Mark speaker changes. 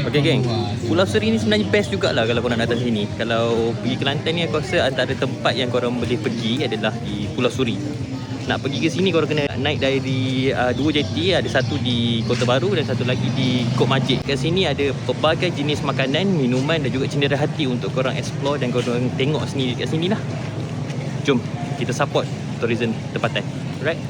Speaker 1: Okay geng, Pulau Seri ni sebenarnya best jugalah kalau korang datang sini. Kalau pergi Kelantan ni aku rasa antara tempat yang korang boleh pergi adalah di Pulau Seri. Nak pergi ke sini korang kena naik dari dua jeti, ada satu di Kota Baru dan satu lagi di Kok Majid. Kat sini ada pelbagai jenis makanan, minuman dan juga cenderia hati untuk korang explore dan korang tengok sendiri kat sini lah. Jom kita support tourism tempatan. Alright?